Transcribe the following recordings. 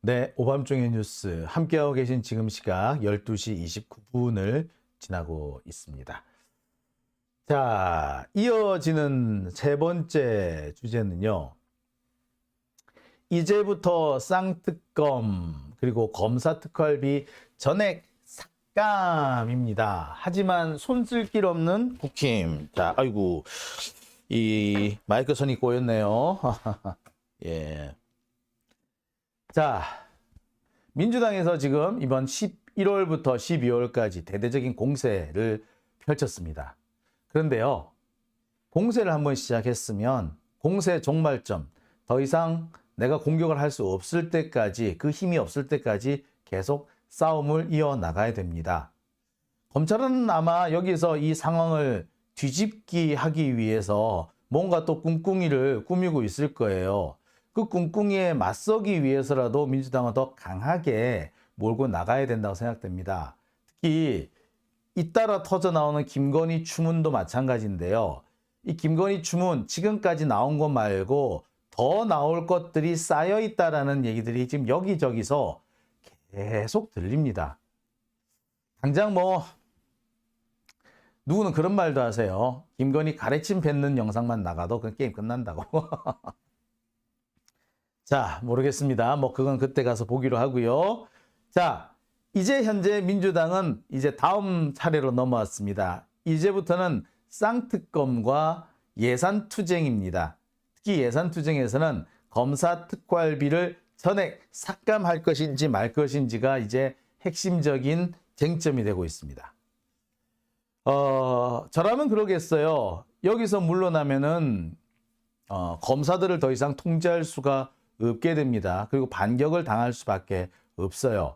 네, 오밤중의 뉴스 함께하고 계신 지금 시각 12시 29분을 지나고 있습니다. 자, 이어지는 세 번째 주제는요. 이제부터 쌍특검 그리고 검사특활비 전액 삭감입니다. 하지만 손쓸길 없는 국힘. 자, 아이고 이 마이크 선이 꼬였네요. 예. 자, 민주당에서 지금 이번 11월부터 12월까지 대대적인 공세를 펼쳤습니다. 그런데요, 공세를 한번 시작했으면 공세 종말점, 더 이상 내가 공격을 할 수 없을 때까지, 그 힘이 없을 때까지 계속 싸움을 이어나가야 됩니다. 검찰은 아마 여기서 이 상황을 뒤집기 하기 위해서 뭔가 또 꿍꿍이를 꾸미고 있을 거예요. 그 꿍꿍이에 맞서기 위해서라도 민주당은 더 강하게 몰고 나가야 된다고 생각됩니다. 특히 잇따라 터져나오는 김건희 추문도 마찬가지인데요. 이 김건희 추문 지금까지 나온 것 말고 더 나올 것들이 쌓여 있다라는 얘기들이 지금 여기저기서 계속 들립니다. 당장 뭐 누구는 그런 말도 하세요. 김건희 가래침 뱉는 영상만 나가도 그 게임 끝난다고. 자, 모르겠습니다. 뭐 그건 그때 가서 보기로 하고요. 자, 이제 현재 민주당은 이제 다음 차례로 넘어왔습니다. 이제부터는 쌍특검과 예산투쟁입니다. 특히 예산투쟁에서는 검사특활비를 전액 삭감할 것인지 말 것인지가 이제 핵심적인 쟁점이 되고 있습니다. 저라면 그러겠어요. 여기서 물러나면은 검사들을 더 이상 통제할 수가 없게 됩니다. 그리고 반격을 당할 수밖에 없어요.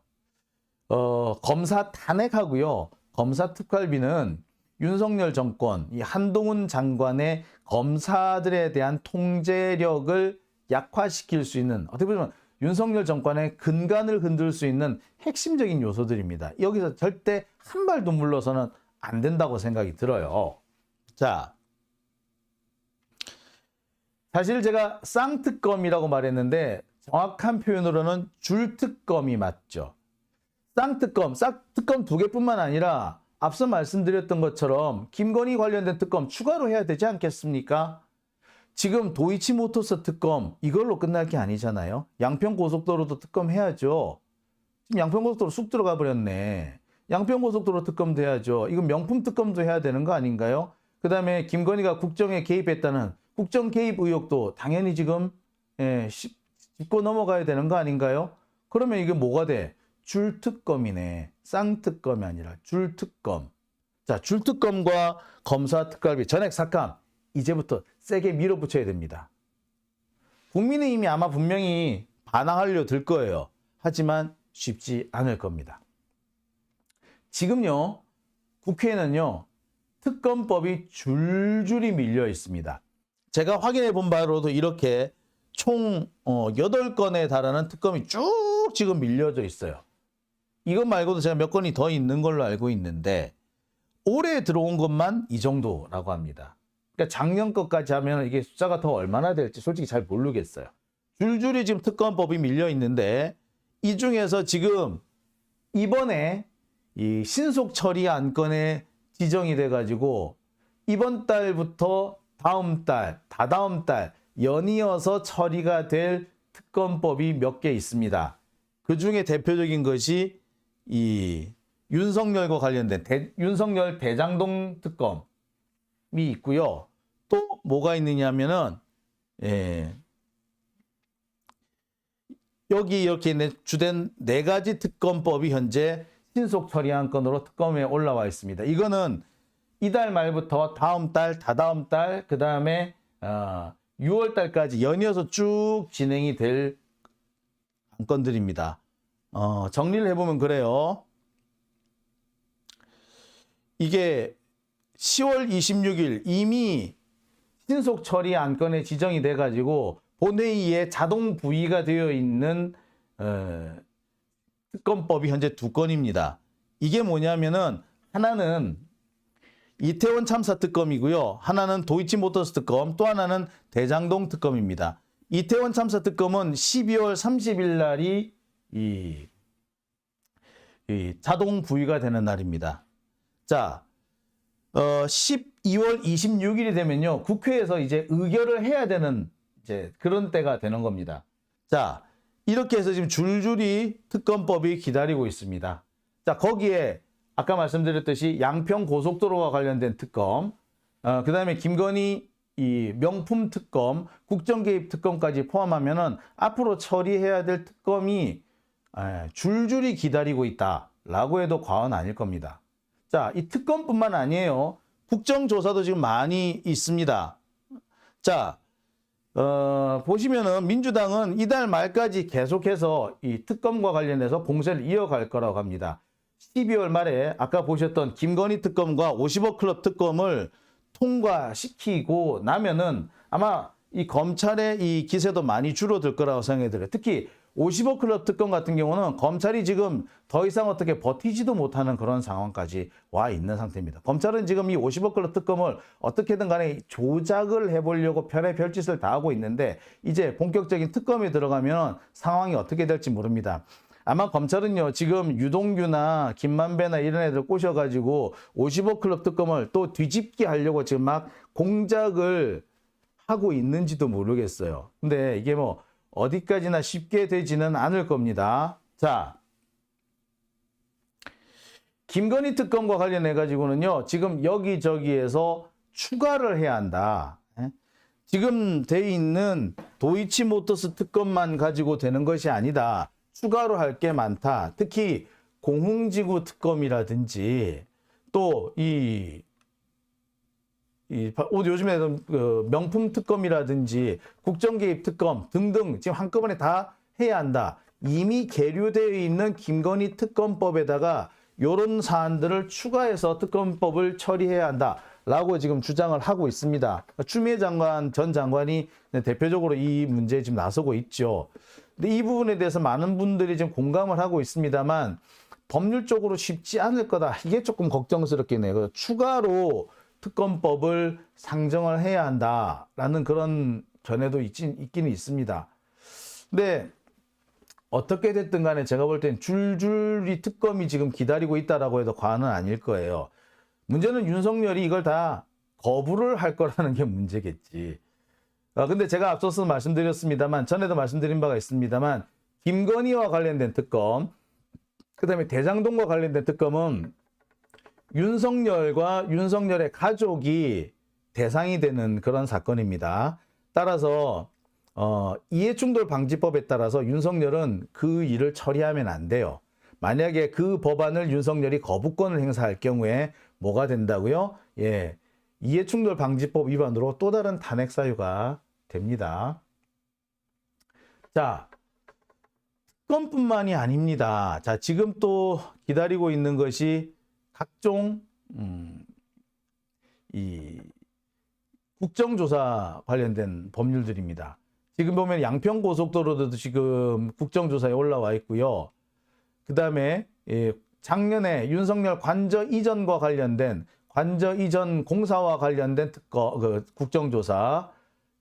검사 탄핵하고요. 검사 특활비는 윤석열 정권, 이 한동훈 장관의 검사들에 대한 통제력을 약화시킬 수 있는, 어떻게 보면 윤석열 정권의 근간을 흔들 수 있는 핵심적인 요소들입니다. 여기서 절대 한 발도 물러서는 안 된다고 생각이 들어요. 자, 사실 제가 쌍특검이라고 말했는데 정확한 표현으로는 줄특검이 맞죠. 쌍특검, 쌍특검 두 개뿐만 아니라 앞서 말씀드렸던 것처럼 김건희 관련된 특검 추가로 해야 되지 않겠습니까? 지금 도이치모터스 특검 이걸로 끝날 게 아니잖아요. 양평고속도로도 특검해야죠. 지금 양평고속도로 쑥 들어가 버렸네. 양평고속도로 특검도 해야죠. 이건 명품 특검도 해야 되는 거 아닌가요? 그 다음에 김건희가 국정에 개입했다는 국정 개입 의혹도 당연히 지금 짚고 넘어가야 되는 거 아닌가요? 그러면 이게 뭐가 돼? 줄특검이네. 쌍특검이 아니라 줄특검. 자, 줄특검과 검사특활비 전액 삭감. 이제부터 세게 밀어붙여야 됩니다. 국민의힘이 아마 분명히 반항하려 들 거예요. 하지만 쉽지 않을 겁니다. 지금요, 국회에는요, 특검법이 줄줄이 밀려 있습니다. 제가 확인해 본 바로도 이렇게 총 8건에 달하는 특검이 쭉 지금 밀려져 있어요. 이것 말고도 제가 몇 건이 더 있는 걸로 알고 있는데 올해 들어온 것만 이 정도라고 합니다. 그러니까 작년 것까지 하면 이게 숫자가 더 얼마나 될지 솔직히 잘 모르겠어요. 줄줄이 지금 특검법이 밀려 있는데 이 중에서 지금 이번에 이 신속 처리 안건에 지정이 돼가지고 이번 달부터 다음 달, 다다음 달 연이어서 처리가 될 특검법이 몇 개 있습니다. 그 중에 대표적인 것이 이 윤석열과 관련된 윤석열 대장동 특검이 있고요. 또 뭐가 있느냐 하면은 여기 이렇게 주된 4가지 특검법이 현재 신속 처리 안건으로 특검에 올라와 있습니다. 이거는 이달 말부터 다음 달, 다다음 달, 그 다음에 6월 달까지 연이어서 쭉 진행이 될 안건들입니다. 정리를 해보면 그래요. 이게 10월 26일 이미 신속 처리 안건에 지정이 돼가지고 본회의에 자동 부의가 되어 있는 특검법이 현재 2건입니다. 이게 뭐냐면은 하나는 이태원 참사 특검이고요. 하나는 도이치모터스 특검, 또 하나는 대장동 특검입니다. 이태원 참사 특검은 12월 30일 날이 이 자동 부의가 되는 날입니다. 자, 12월 26일이 되면요. 국회에서 이제 의결을 해야 되는 이제 그런 때가 되는 겁니다. 자, 이렇게 해서 지금 줄줄이 특검법이 기다리고 있습니다. 자, 거기에 아까 말씀드렸듯이 양평 고속도로와 관련된 특검, 그 다음에 김건희 이 명품 특검, 국정개입 특검까지 포함하면은 앞으로 처리해야 될 특검이 줄줄이 기다리고 있다라고 해도 과언 아닐 겁니다. 자, 이 특검뿐만 아니에요. 국정조사도 지금 많이 있습니다. 자, 보시면은 민주당은 이달 말까지 계속해서 이 특검과 관련해서 공세를 이어갈 거라고 합니다. 12월 말에 아까 보셨던 김건희 특검과 50억 클럽 특검을 통과시키고 나면은 아마 이 검찰의 이 기세도 많이 줄어들 거라고 생각이 들어요. 특히 50억 클럽 특검 같은 경우는 검찰이 지금 더 이상 어떻게 버티지도 못하는 그런 상황까지 와 있는 상태입니다. 검찰은 지금 이 50억 클럽 특검을 어떻게든 간에 조작을 해보려고 별짓을 다 하고 있는데 이제 본격적인 특검에 들어가면 상황이 어떻게 될지 모릅니다. 아마 검찰은요, 지금 유동규나 김만배나 이런 애들 꼬셔가지고 50억 클럽 특검을 또 뒤집기 하려고 지금 막 공작을 하고 있는지도 모르겠어요. 근데 이게 뭐 어디까지나 쉽게 되지는 않을 겁니다. 자, 김건희 특검과 관련해가지고는요, 지금 여기저기에서 추가를 해야 한다. 지금 돼 있는 도이치모터스 특검만 가지고 되는 것이 아니다. 추가로 할 게 많다. 특히 공흥지구 특검이라든지 또 요즘에 명품 특검이라든지 국정개입 특검 등등 지금 한꺼번에 다 해야 한다. 이미 계류되어 있는 김건희 특검법에다가 이런 사안들을 추가해서 특검법을 처리해야 한다라고 지금 주장을 하고 있습니다. 추미애 전 장관이 대표적으로 이 문제에 지금 나서고 있죠. 근데 이 부분에 대해서 많은 분들이 지금 공감을 하고 있습니다만 법률적으로 쉽지 않을 거다. 이게 조금 걱정스럽긴 해요. 추가로 특검법을 상정을 해야 한다라는 그런 견해도 있기는 있습니다. 근데 어떻게 됐든 간에 제가 볼 땐 줄줄이 특검이 지금 기다리고 있다라고 해도 과언은 아닐 거예요. 문제는 윤석열이 이걸 다 거부를 할 거라는 게 문제겠지. 근데 제가 앞서서 말씀드렸습니다만, 전에도 말씀드린 바가 있습니다만, 김건희와 관련된 특검, 그 다음에 대장동과 관련된 특검은 윤석열과 윤석열의 가족이 대상이 되는 그런 사건입니다. 따라서 이해충돌 방지법에 따라서 윤석열은 그 일을 처리하면 안 돼요. 만약에 그 법안을 윤석열이 거부권을 행사할 경우에 뭐가 된다고요? 예, 이해충돌 방지법 위반으로 또 다른 탄핵 사유가 됩니다. 자, 특검뿐만이 아닙니다. 자, 지금 또 기다리고 있는 것이 각종 이 국정조사 관련된 법률들입니다. 지금 보면 양평고속도로도 지금 국정조사에 올라와 있고요. 그 다음에 작년에 윤석열 관저 이전과 관련된 관저 이전 공사와 관련된 국정조사,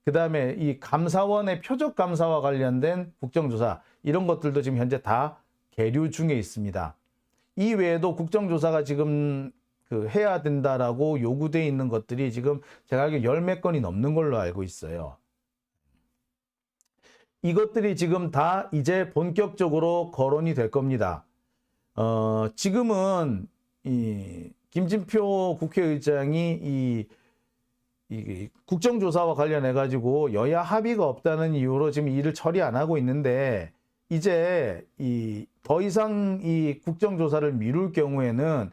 그 다음에 이 감사원의 표적 감사와 관련된 국정조사, 이런 것들도 지금 현재 다 계류 중에 있습니다. 이 외에도 국정조사가 지금 해야 된다라고 요구되어 있는 것들이 지금 제가 알기로 10몇 건이 넘는 걸로 알고 있어요. 이것들이 지금 다 이제 본격적으로 거론이 될 겁니다. 지금은 이 김진표 국회의장이 이 국정조사와 관련해 가지고 여야 합의가 없다는 이유로 지금 일을 처리 안 하고 있는데, 이제 더 이상 이 국정조사를 미룰 경우에는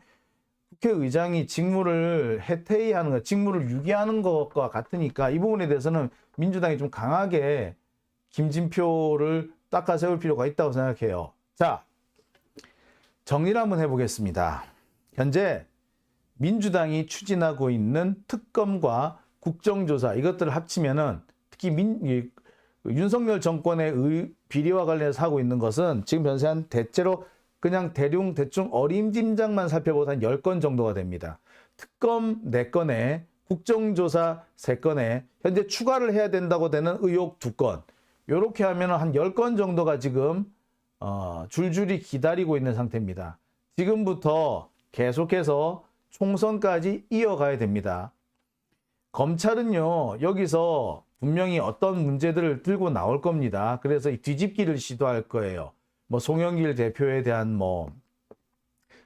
국회의장이 직무를 해태하는 것, 직무를 유기하는 것과 같으니까 이 부분에 대해서는 민주당이 좀 강하게 김진표를 닦아 세울 필요가 있다고 생각해요. 자, 정리를 한번 해보겠습니다. 현재 민주당이 추진하고 있는 특검과 국정조사, 이것들을 합치면은 특히 윤석열 정권의 비리와 관련해서 하고 있는 것은 지금 현재 한 대체로 그냥 대충 어림짐작만 살펴보다 한 10건 정도가 됩니다. 특검 4건에 국정조사 3건에 현재 추가를 해야 된다고 되는 의혹 2건, 이렇게 하면 한 10건 정도가 지금 줄줄이 기다리고 있는 상태입니다. 지금부터 계속해서 총선까지 이어가야 됩니다. 검찰은요, 여기서 분명히 어떤 문제들을 들고 나올 겁니다. 그래서 이 뒤집기를 시도할 거예요. 뭐 송영길 대표에 대한 뭐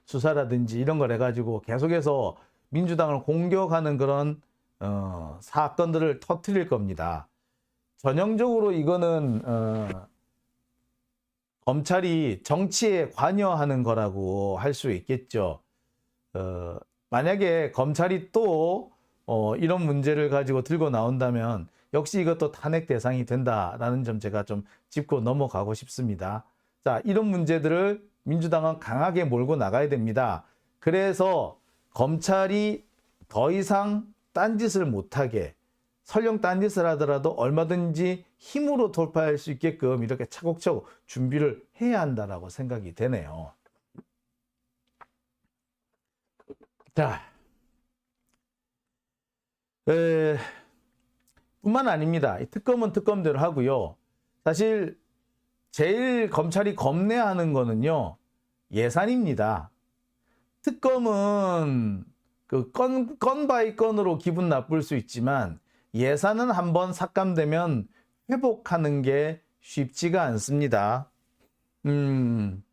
수사라든지 이런 걸 해가지고 계속해서 민주당을 공격하는 그런 사건들을 터뜨릴 겁니다. 전형적으로 이거는 검찰이 정치에 관여하는 거라고 할 수 있겠죠. 만약에 검찰이 또 이런 문제를 가지고 들고 나온다면 역시 이것도 탄핵 대상이 된다라는 점 제가 좀 짚고 넘어가고 싶습니다. 자, 이런 문제들을 민주당은 강하게 몰고 나가야 됩니다. 그래서 검찰이 더 이상 딴짓을 못하게, 설령 딴짓을 하더라도 얼마든지 힘으로 돌파할 수 있게끔 이렇게 차곡차곡 준비를 해야 한다라고 생각이 되네요. 자, 뿐만 아닙니다. 특검은 특검대로 하고요. 사실 제일 검찰이 겁내하는 거는요, 예산입니다. 특검은 그 건 바이 건으로 기분 나쁠 수 있지만 예산은 한번 삭감되면 회복하는 게 쉽지가 않습니다. 지금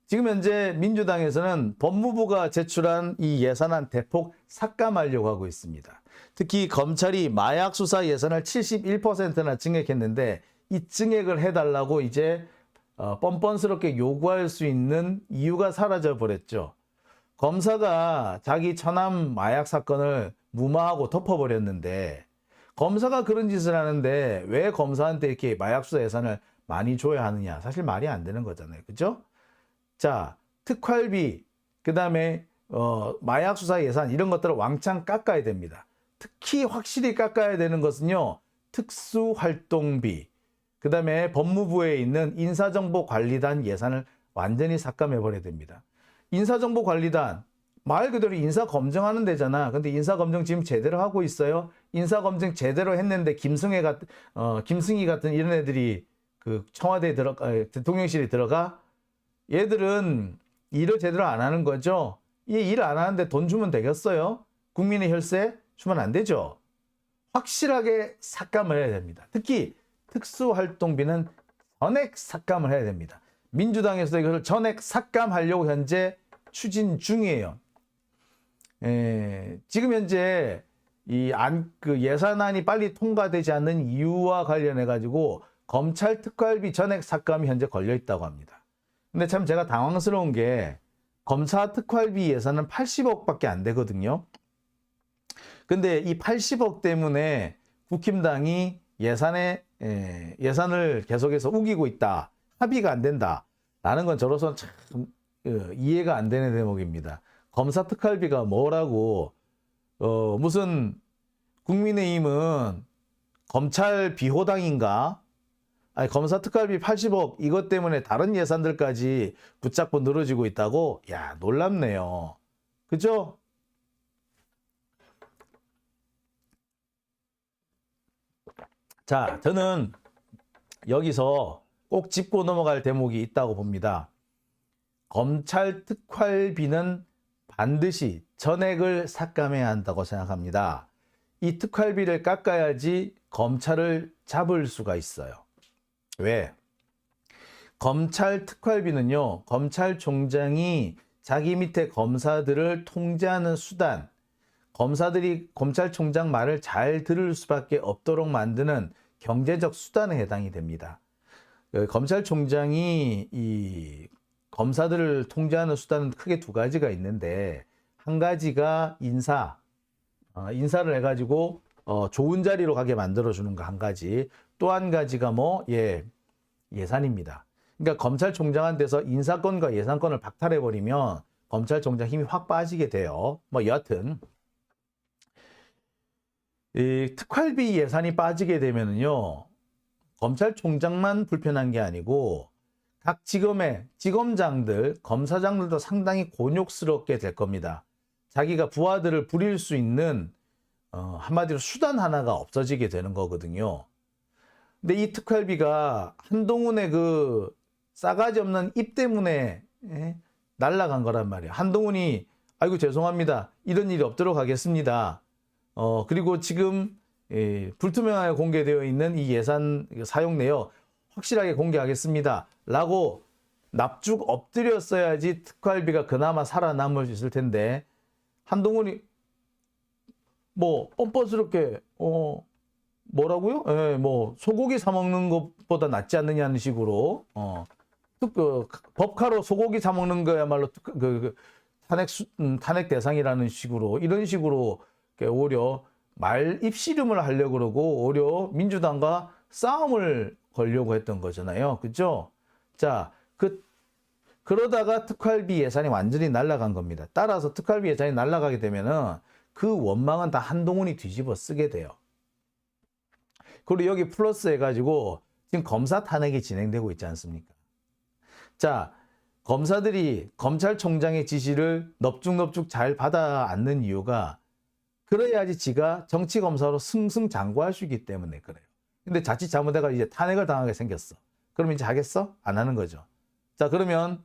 현재 민주당에서는 법무부가 제출한 이 예산안 대폭 삭감하려고 하고 있습니다. 특히 검찰이 마약 수사 예산을 71%나 증액했는데 이 증액을 해달라고 이제 뻔뻔스럽게 요구할 수 있는 이유가 사라져 버렸죠. 검사가 자기 처남 마약 사건을 무마하고 덮어버렸는데 검사가 그런 짓을 하는데 왜 검사한테 이렇게 마약 수사 예산을 많이 줘야 하느냐. 사실 말이 안 되는 거잖아요. 그죠? 자, 특활비, 그 다음에 마약 수사 예산 이런 것들을 왕창 깎아야 됩니다. 특히 확실히 깎아야 되는 것은요. 특수활동비, 그 다음에 법무부에 있는 인사정보관리단 예산을 완전히 삭감해버려야 됩니다. 인사정보관리단, 말 그대로 인사검증하는 데잖아. 근데 인사검증 지금 제대로 하고 있어요? 인사검증 제대로 했는데 김승희 같은 이런 애들이 그 청와대에 대통령실에 들어가? 얘들은 일을 제대로 안 하는 거죠? 얘 일 안 하는데 돈 주면 되겠어요? 국민의 혈세 주면 안 되죠? 확실하게 삭감을 해야 됩니다. 특히 특수활동비는 전액 삭감을 해야 됩니다. 민주당에서 이것을 전액 삭감하려고 현재 추진 중이에요. 지금 현재 그 예산안이 빨리 통과되지 않는 이유와 관련해 가지고 검찰 특활비 전액 삭감이 현재 걸려 있다고 합니다. 근데 참 제가 당황스러운 게 검사 특활비 예산은 80억밖에 안 되거든요. 근데 이 80억 때문에 국힘당이 예산을 계속해서 우기고 있다. 합의가 안 된다. 라는 건 저로서는 참 이해가 안 되는 대목입니다. 검사 특활비가 뭐라고 무슨 국민의힘은 검찰 비호당인가? 아니, 검사 특활비 80억 이것 때문에 다른 예산들까지 붙잡고 늘어지고 있다고? 야, 놀랍네요. 그죠? 자, 저는 여기서 꼭 짚고 넘어갈 대목이 있다고 봅니다. 검찰 특활비는 반드시 전액을 삭감해야 한다고 생각합니다. 이 특활비를 깎아야지 검찰을 잡을 수가 있어요. 왜? 검찰 특활비는요, 검찰총장이 자기 밑에 검사들을 통제하는 수단, 검사들이 검찰총장 말을 잘 들을 수밖에 없도록 만드는 경제적 수단에 해당이 됩니다. 검찰총장이 이 검사들을 통제하는 수단은 크게 두 가지가 있는데, 한 가지가 인사를 해가지고 좋은 자리로 가게 만들어주는 거 한 가지, 또 한 가지가 예산입니다. 그러니까 검찰총장한테서 인사권과 예산권을 박탈해버리면 검찰총장 힘이 확 빠지게 돼요. 여하튼 이 특활비 예산이 빠지게 되면은요, 검찰총장만 불편한 게 아니고 각 지검의 지검장들, 검사장들도 상당히 곤욕스럽게 될 겁니다. 자기가 부하들을 부릴 수 있는 한마디로 수단 하나가 없어지게 되는 거거든요. 근데 이 특활비가 한동훈의 그 싸가지 없는 입 때문에 날아간 거란 말이에요. 한동훈이 아이고 죄송합니다. 이런 일이 없도록 하겠습니다. 그리고 지금 불투명하게 공개되어 있는 이 예산 사용 내역 확실하게 공개하겠습니다. 라고 납죽 엎드렸어야지 특활비가 그나마 살아남을 수 있을 텐데 한동훈이 뭐 뻔뻔스럽게 뭐라고요? 뭐 소고기 사 먹는 것보다 낫지 않느냐는 식으로 법카로 소고기 사 먹는 거야말로 탄핵 대상이라는 식으로 이런 식으로 오히려 말 입씨름을 하려고 그러고 오히려 민주당과 싸움을 걸려고 했던 거잖아요. 그죠? 자, 그러다가 특활비 예산이 완전히 날아간 겁니다. 따라서 특활비 예산이 날아가게 되면은 그 원망은 다 한동훈이 뒤집어 쓰게 돼요. 그리고 여기 플러스 해가지고 지금 검사 탄핵이 진행되고 있지 않습니까? 자, 검사들이 검찰총장의 지시를 넙죽넙죽 잘 받아 안는 이유가 그래야지 지가 정치검사로 승승장구할 수 있기 때문에 그래요. 근데 자칫 잘못해가 이제 탄핵을 당하게 생겼어. 그럼 이제 하겠어? 안 하는 거죠. 자, 그러면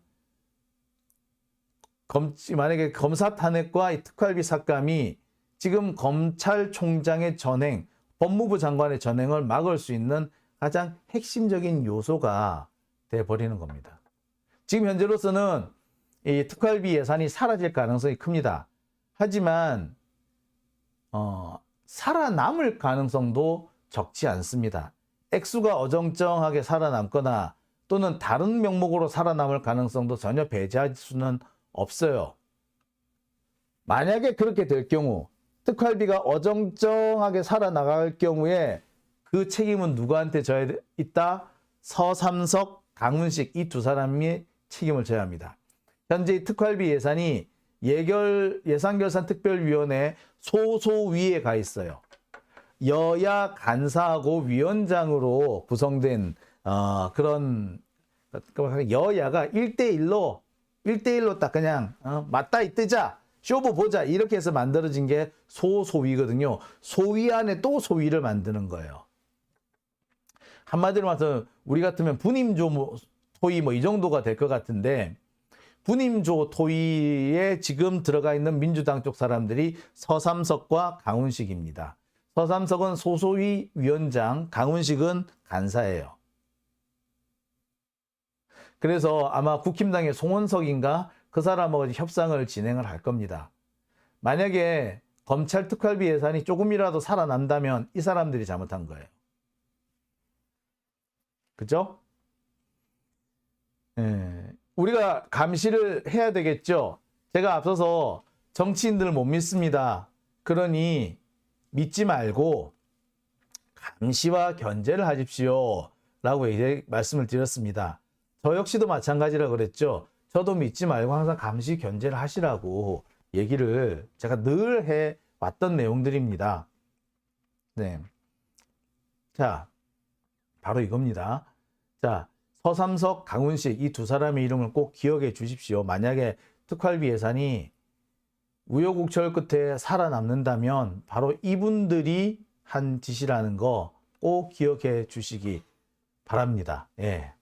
만약에 검사 탄핵과 이 특활비 삭감이 지금 검찰총장의 전행, 법무부 장관의 전행을 막을 수 있는 가장 핵심적인 요소가 돼버리는 겁니다. 지금 현재로서는 이 특활비 예산이 사라질 가능성이 큽니다. 하지만 살아남을 가능성도 적지 않습니다. 액수가 어정쩡하게 살아남거나 또는 다른 명목으로 살아남을 가능성도 전혀 배제할 수는 없어요. 만약에 그렇게 될 경우 특활비가 어정쩡하게 살아나갈 경우에 그 책임은 누구한테 져야 있다? 서삼석, 강훈식 이 두 사람이 책임을 져야 합니다. 현재 특활비 예산이 예산결산특별위원회 소소위에 가 있어요. 여야 간사하고 위원장으로 구성된 그런 여야가 1대1로 딱 그냥 맞다 이뜨자 쇼부 보자 이렇게 해서 만들어진 게 소소위거든요. 소위 안에 또 소위를 만드는 거예요. 한마디로 말해서 우리 같으면 분임조 토의 뭐 이 정도가 될 것 같은데 분임조 토의에 지금 들어가 있는 민주당 쪽 사람들이 서삼석과 강훈식입니다. 서삼석은 소소위 위원장, 강훈식은 간사예요. 그래서 아마 국힘당의 송원석인가 그 사람하고 협상을 진행을 할 겁니다. 만약에 검찰 특활비 예산이 조금이라도 살아난다면 이 사람들이 잘못한 거예요. 그죠? 우리가 감시를 해야 되겠죠. 제가 앞서서 정치인들 못 믿습니다. 그러니 믿지 말고 감시와 견제를 하십시오. 라고 이제 말씀을 드렸습니다. 저 역시도 마찬가지라 그랬죠. 저도 믿지 말고 항상 감시 견제를 하시라고 얘기를 제가 늘 해왔던 내용들입니다. 네. 자, 바로 이겁니다. 자, 서삼석, 강훈식 이 두 사람의 이름을 꼭 기억해 주십시오. 만약에 특활비 예산이 우여곡절 끝에 살아남는다면 바로 이분들이 한 짓이라는 거 꼭 기억해 주시기 바랍니다. 예.